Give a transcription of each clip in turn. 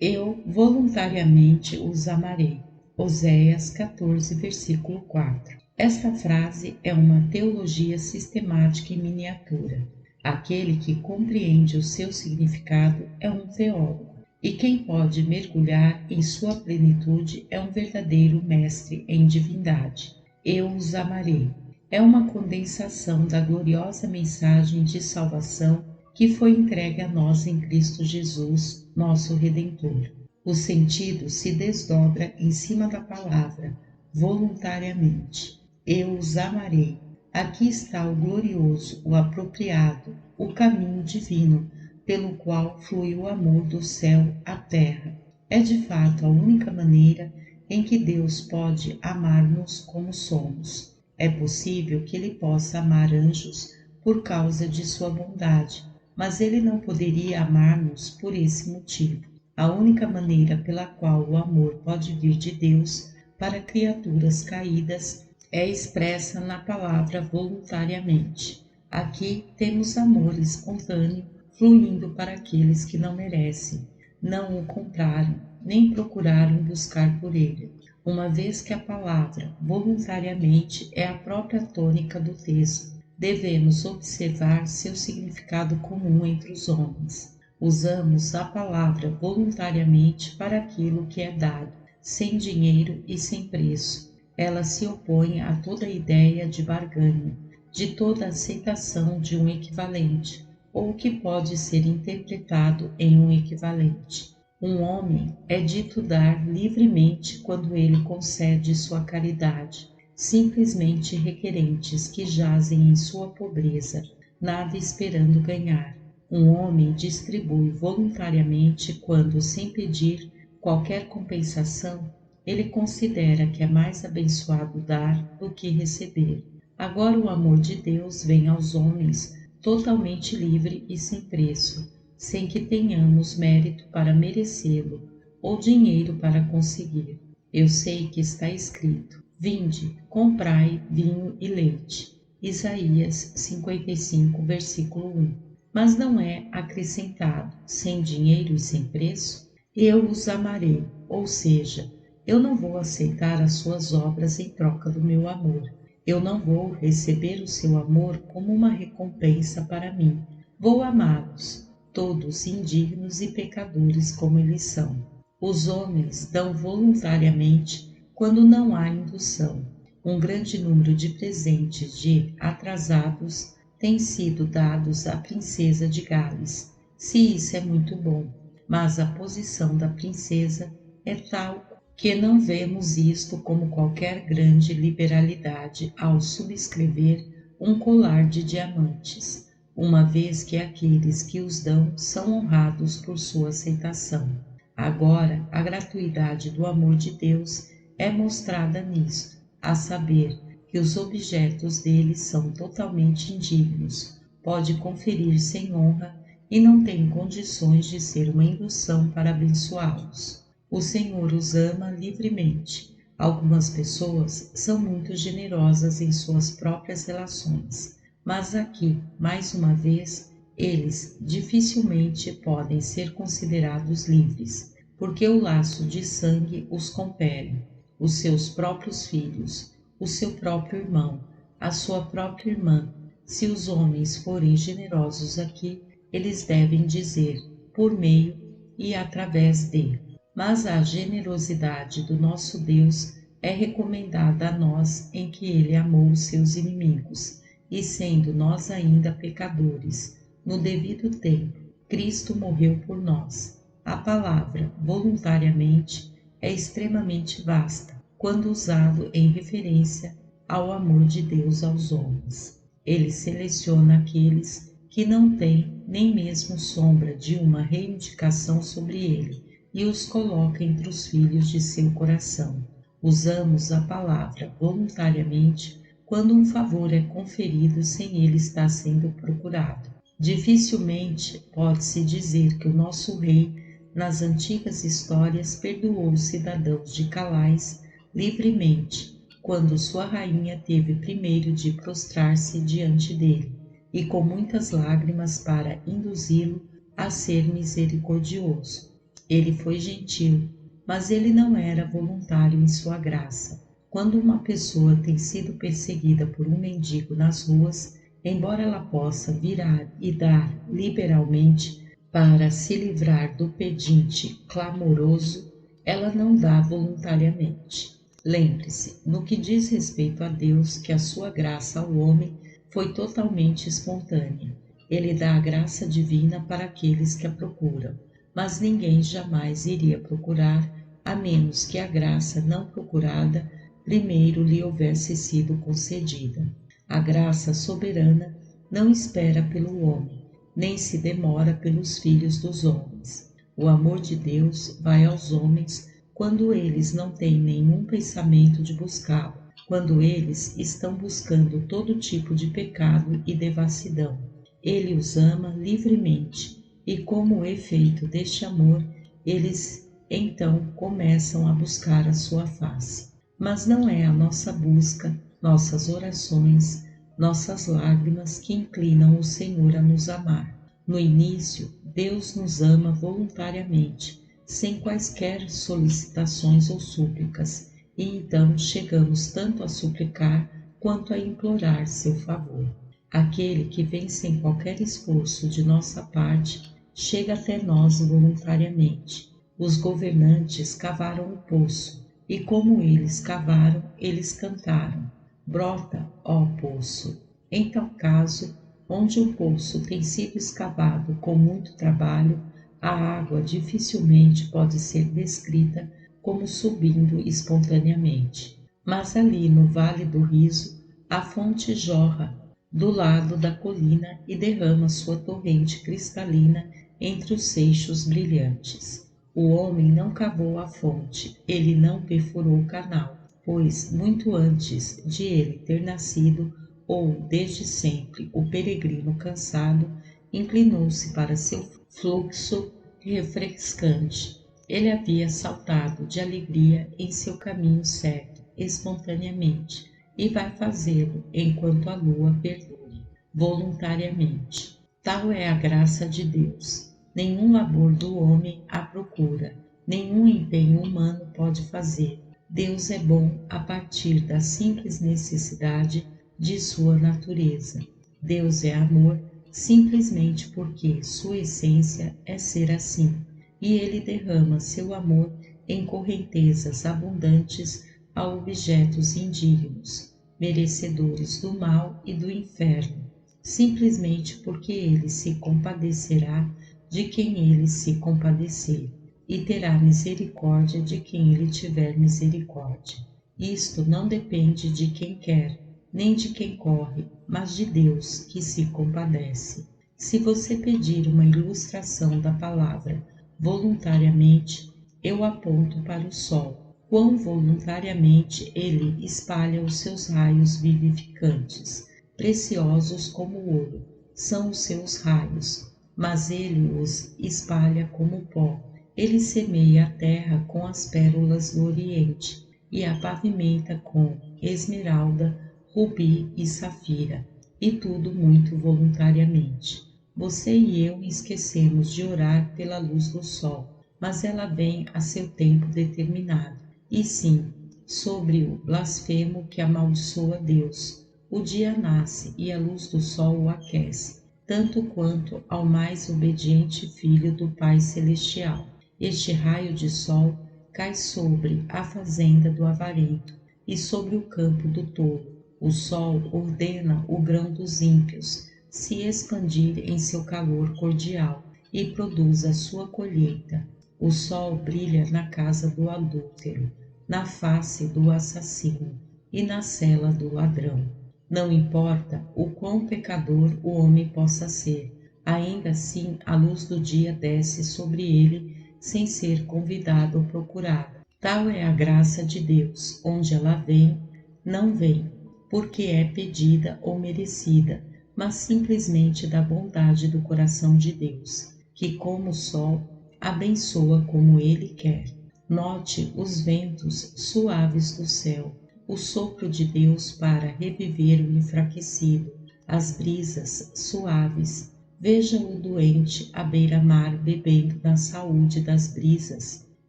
Eu voluntariamente os amarei. Oséias 14, versículo 4. Esta frase é uma teologia sistemática em miniatura. Aquele que compreende o seu significado é um teólogo, e quem pode mergulhar em sua plenitude é um verdadeiro mestre em divindade. Eu os amarei. É uma condensação da gloriosa mensagem de salvação que foi entregue a nós em Cristo Jesus, nosso Redentor. O sentido se desdobra em cima da palavra voluntariamente. Eu os amarei. Aqui está o glorioso, o apropriado, o caminho divino, pelo qual flui o amor do céu à terra. É de fato a única maneira em que Deus pode amar-nos como somos. É possível que Ele possa amar anjos por causa de sua bondade, mas Ele não poderia amar-nos por esse motivo. A única maneira pela qual o amor pode vir de Deus para criaturas caídas é expressa na palavra voluntariamente. Aqui temos amor espontâneo fluindo para aqueles que não merecem, não o compraram, nem procuraram buscar por ele. Uma vez que a palavra voluntariamente é a própria tônica do texto, devemos observar seu significado comum entre os homens. Usamos a palavra voluntariamente para aquilo que é dado, sem dinheiro e sem preço. Ela se opõe a toda ideia de barganha, de toda aceitação de um equivalente, ou que pode ser interpretado em um equivalente. Um homem é dito dar livremente quando ele concede sua caridade, simplesmente requerentes que jazem em sua pobreza, nada esperando ganhar. Um homem distribui voluntariamente quando, sem pedir qualquer compensação, ele considera que é mais abençoado dar do que receber. Agora o amor de Deus vem aos homens totalmente livre e sem preço, sem que tenhamos mérito para merecê-lo ou dinheiro para conseguir. Eu sei que está escrito: vinde, comprai vinho e leite. Isaías 55, versículo 1. Mas não é acrescentado, sem dinheiro e sem preço? Eu os amarei, ou seja, eu não vou aceitar as suas obras em troca do meu amor. Eu não vou receber o seu amor como uma recompensa para mim. Vou amá-los, todos indignos e pecadores como eles são. Os homens dão voluntariamente quando não há indução. Um grande número de presentes de atrasados têm sido dados à princesa de Gales. Se isso é muito bom, mas a posição da princesa é tal que não vemos isto como qualquer grande liberalidade ao subscrever um colar de diamantes, uma vez que aqueles que os dão são honrados por sua aceitação. Agora, a gratuidade do amor de Deus é mostrada nisto, a saber, que os objetos dele são totalmente indignos, pode conferir sem honra e não tem condições de ser uma indução para abençoá-los. O Senhor os ama livremente. Algumas pessoas são muito generosas em suas próprias relações, mas aqui, mais uma vez, eles dificilmente podem ser considerados livres, porque o laço de sangue os compele. Os seus próprios filhos, o seu próprio irmão, a sua própria irmã. Se os homens forem generosos aqui, eles devem dizer por meio e através de. Mas a generosidade do nosso Deus é recomendada a nós em que Ele amou os seus inimigos, e sendo nós ainda pecadores, no devido tempo, Cristo morreu por nós. A palavra voluntariamente é extremamente vasta, quando usado em referência ao amor de Deus aos homens. Ele seleciona aqueles que não têm nem mesmo sombra de uma reivindicação sobre ele, e os coloca entre os filhos de seu coração. Usamos a palavra voluntariamente quando um favor é conferido sem ele estar sendo procurado. Dificilmente pode-se dizer que o nosso rei, nas antigas histórias, perdoou os cidadãos de Calais livremente, quando sua rainha teve primeiro de prostrar-se diante dele, e com muitas lágrimas para induzi-lo a ser misericordioso. Ele foi gentil, mas ele não era voluntário em sua graça. Quando uma pessoa tem sido perseguida por um mendigo nas ruas, embora ela possa virar e dar liberalmente para se livrar do pedinte clamoroso, ela não dá voluntariamente. Lembre-se, no que diz respeito a Deus, que a sua graça ao homem foi totalmente espontânea. Ele dá a graça divina para aqueles que a procuram, mas ninguém jamais iria procurar, a menos que a graça não procurada primeiro lhe houvesse sido concedida. A graça soberana não espera pelo homem, nem se demora pelos filhos dos homens. O amor de Deus vai aos homens quando eles não têm nenhum pensamento de buscá-lo, quando eles estão buscando todo tipo de pecado e devassidão. Ele os ama livremente e, como efeito deste amor, eles então começam a buscar a sua face. Mas não é a nossa busca, nossas orações, nossas lágrimas que inclinam o Senhor a nos amar. No início, Deus nos ama voluntariamente, sem quaisquer solicitações ou súplicas, e então chegamos tanto a suplicar quanto a implorar seu favor. Aquele que vem sem qualquer esforço de nossa parte chega até nós voluntariamente. Os governantes cavaram o poço, e como eles cavaram, eles cantaram: brota, ó poço. Em tal caso, onde o poço tem sido escavado com muito trabalho, a água dificilmente pode ser descrita como subindo espontaneamente. Mas ali no Vale do Riso, a fonte jorra do lado da colina e derrama sua torrente cristalina entre os seixos brilhantes. O homem não cavou a fonte, ele não perfurou o canal, pois muito antes de ele ter nascido, ou desde sempre, o peregrino cansado inclinou-se para seu fluxo refrescante. Ele havia saltado de alegria em seu caminho certo, espontaneamente, e vai fazê-lo enquanto a lua perdure, voluntariamente. Tal é a graça de Deus. Nenhum labor do homem a procura, nenhum empenho humano pode fazer. Deus é bom a partir da simples necessidade de sua natureza. Deus é amor simplesmente porque sua essência é ser assim, e ele derrama seu amor em correntezas abundantes a objetos indignos, merecedores do mal e do inferno, simplesmente porque ele se compadecerá de quem ele se compadecer, e terá misericórdia de quem ele tiver misericórdia. Isto não depende de quem quer, nem de quem corre, mas de Deus, que se compadece. Se você pedir uma ilustração da palavra voluntariamente, eu aponto para o sol. Quão voluntariamente ele espalha os seus raios vivificantes, preciosos como ouro, são os seus raios, mas ele os espalha como pó. Ele semeia a terra com as pérolas do Oriente e a pavimenta com esmeralda, rubi e safira, e tudo muito voluntariamente. Você e eu esquecemos de orar pela luz do sol, mas ela vem a seu tempo determinado. E sim, sobre o blasfemo que amaldiçoa Deus, o dia nasce e a luz do sol o aquece, tanto quanto ao mais obediente filho do Pai Celestial. Este raio de sol cai sobre a fazenda do avarento e sobre o campo do tolo. O sol ordena o grão dos ímpios se expandir em seu calor cordial e produz a sua colheita. O sol brilha na casa do adúltero, na face do assassino e na cela do ladrão. Não importa o quão pecador o homem possa ser, ainda assim a luz do dia desce sobre ele sem ser convidado ou procurado. Tal é a graça de Deus, onde ela vem, não vem, porque é pedida ou merecida, mas simplesmente da bondade do coração de Deus, que como o sol, abençoa como ele quer. Note os ventos suaves do céu, o sopro de Deus para reviver o enfraquecido, as brisas suaves Veja-o doente à beira-mar bebendo da saúde das brisas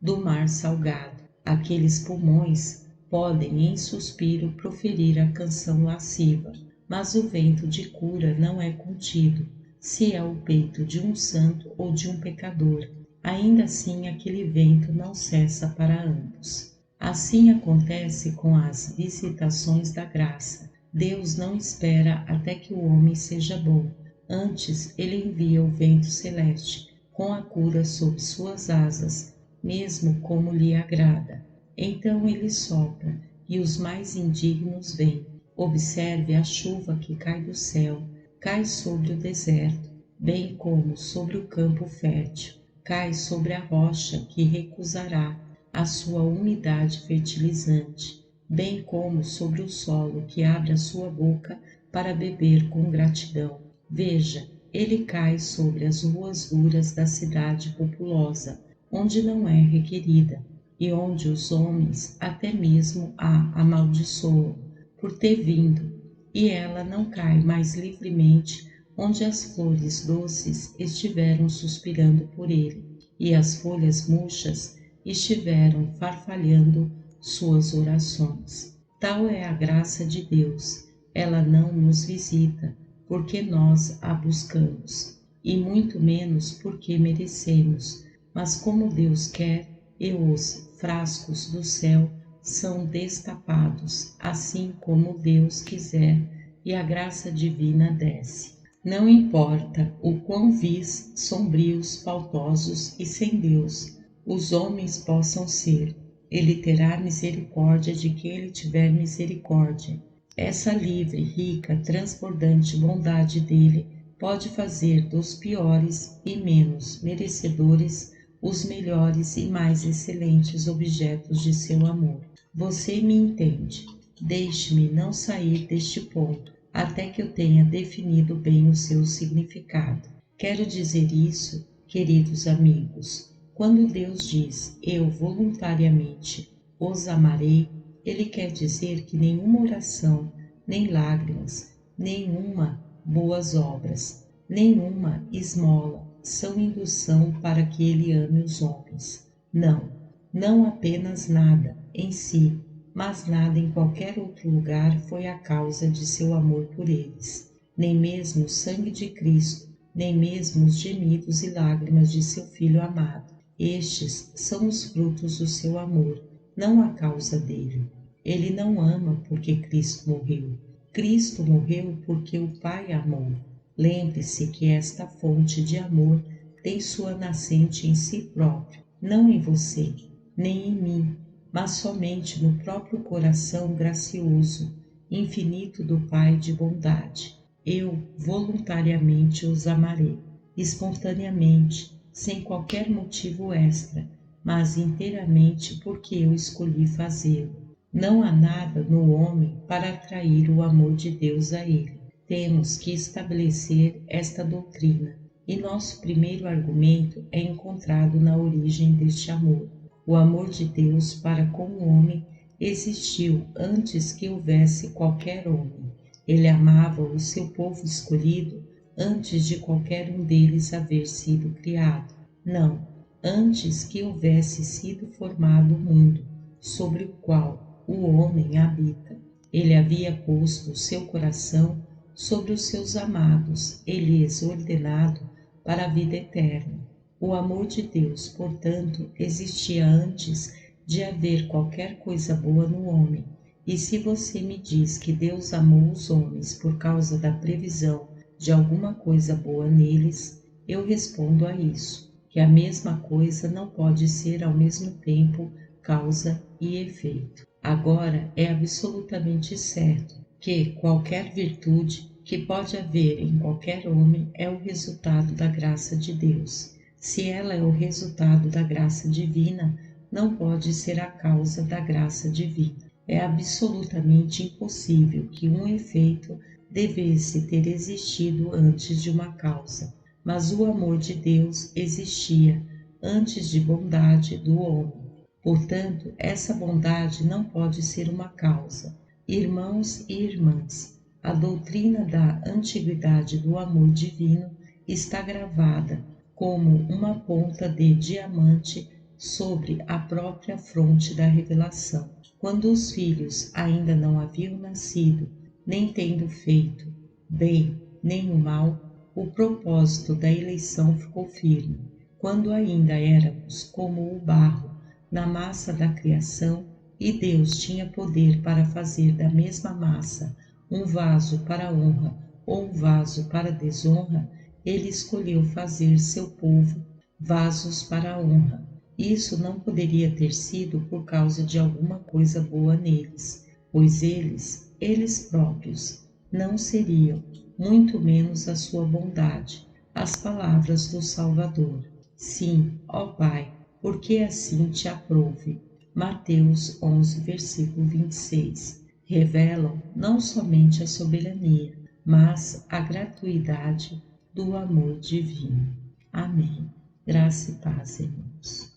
do mar salgado. Aqueles pulmões podem em suspiro proferir a canção lasciva, mas o vento de cura não é contido, se é o peito de um santo ou de um pecador. Ainda assim aquele vento não cessa para ambos. Assim acontece com as visitações da graça. Deus não espera até que o homem seja bom. Antes, ele envia o vento celeste, com a cura sob suas asas, mesmo como lhe agrada. Então ele sopra, e os mais indignos vêm. Observe a chuva que cai do céu, cai sobre o deserto, bem como sobre o campo fértil, cai sobre a rocha que recusará a sua umidade fertilizante, bem como sobre o solo que abre a sua boca para beber com gratidão. Veja, ele cai sobre as ruas duras da cidade populosa, onde não é requerida, e onde os homens até mesmo a amaldiçoam por ter vindo, e ela não cai mais livremente onde as flores doces estiveram suspirando por ele, e as folhas murchas estiveram farfalhando suas orações. Tal é a graça de Deus, ela não nos visita, porque nós a buscamos, e muito menos porque merecemos, mas como Deus quer, e os frascos do céu são destapados, assim como Deus quiser, e a graça divina desce. Não importa o quão vis, sombrios, faltosos e sem Deus os homens possam ser, ele terá misericórdia de quem ele tiver misericórdia. Essa livre, rica, transbordante bondade dele pode fazer dos piores e menos merecedores os melhores e mais excelentes objetos de seu amor. Você me entende. Deixe-me não sair deste ponto até que eu tenha definido bem o seu significado. Quero dizer isso, queridos amigos. Quando Deus diz, eu voluntariamente os amarei, ele quer dizer que nenhuma oração, nem lágrimas, nenhuma boas obras, nenhuma esmola são indução para que ele ame os homens. Não, não apenas nada em si, mas nada em qualquer outro lugar foi a causa de seu amor por eles. Nem mesmo o sangue de Cristo, nem mesmo os gemidos e lágrimas de seu Filho amado. Estes são os frutos do seu amor, não a causa dele. Ele não ama porque Cristo morreu. Cristo morreu porque o Pai amou. Lembre-se que esta fonte de amor tem sua nascente em si próprio, não em você, nem em mim, mas somente no próprio coração gracioso, infinito do Pai de bondade. Eu voluntariamente os amarei, espontaneamente, sem qualquer motivo extra, mas inteiramente porque eu escolhi fazê-lo. Não há nada no homem para atrair o amor de Deus a ele. Temos que estabelecer esta doutrina, e nosso primeiro argumento é encontrado na origem deste amor. O amor de Deus para com o homem existiu antes que houvesse qualquer homem. Ele amava o seu povo escolhido antes de qualquer um deles haver sido criado. Não, antes que houvesse sido formado o mundo sobre o qual o homem habita. Ele havia posto o seu coração sobre os seus amados e lhes ordenado para a vida eterna. O amor de Deus, portanto, existia antes de haver qualquer coisa boa no homem. E se você me diz que Deus amou os homens por causa da previsão de alguma coisa boa neles, eu respondo a isso, que a mesma coisa não pode ser ao mesmo tempo causa e efeito. Agora é absolutamente certo que qualquer virtude que pode haver em qualquer homem é o resultado da graça de Deus. Se ela é o resultado da graça divina, não pode ser a causa da graça divina. É absolutamente impossível que um efeito devesse ter existido antes de uma causa, mas o amor de Deus existia antes de bondade do homem. Portanto, essa bondade não pode ser uma causa. Irmãos e irmãs, a doutrina da antiguidade do amor divino está gravada como uma ponta de diamante sobre a própria fronte da revelação. Quando os filhos ainda não haviam nascido, nem tendo feito bem nem o mal, o propósito da eleição ficou firme. Quando ainda éramos como o barro na massa da criação, e Deus tinha poder para fazer da mesma massa um vaso para honra ou um vaso para desonra, ele escolheu fazer seu povo vasos para a honra. Isso não poderia ter sido por causa de alguma coisa boa neles, pois eles próprios, não seriam, muito menos a sua bondade, as palavras do Salvador. Sim, ó Pai, porque assim te aprouve. Mateus 11, versículo 26. Revelam não somente a soberania, mas a gratuidade do amor divino. Amém. Graça e paz, irmãos.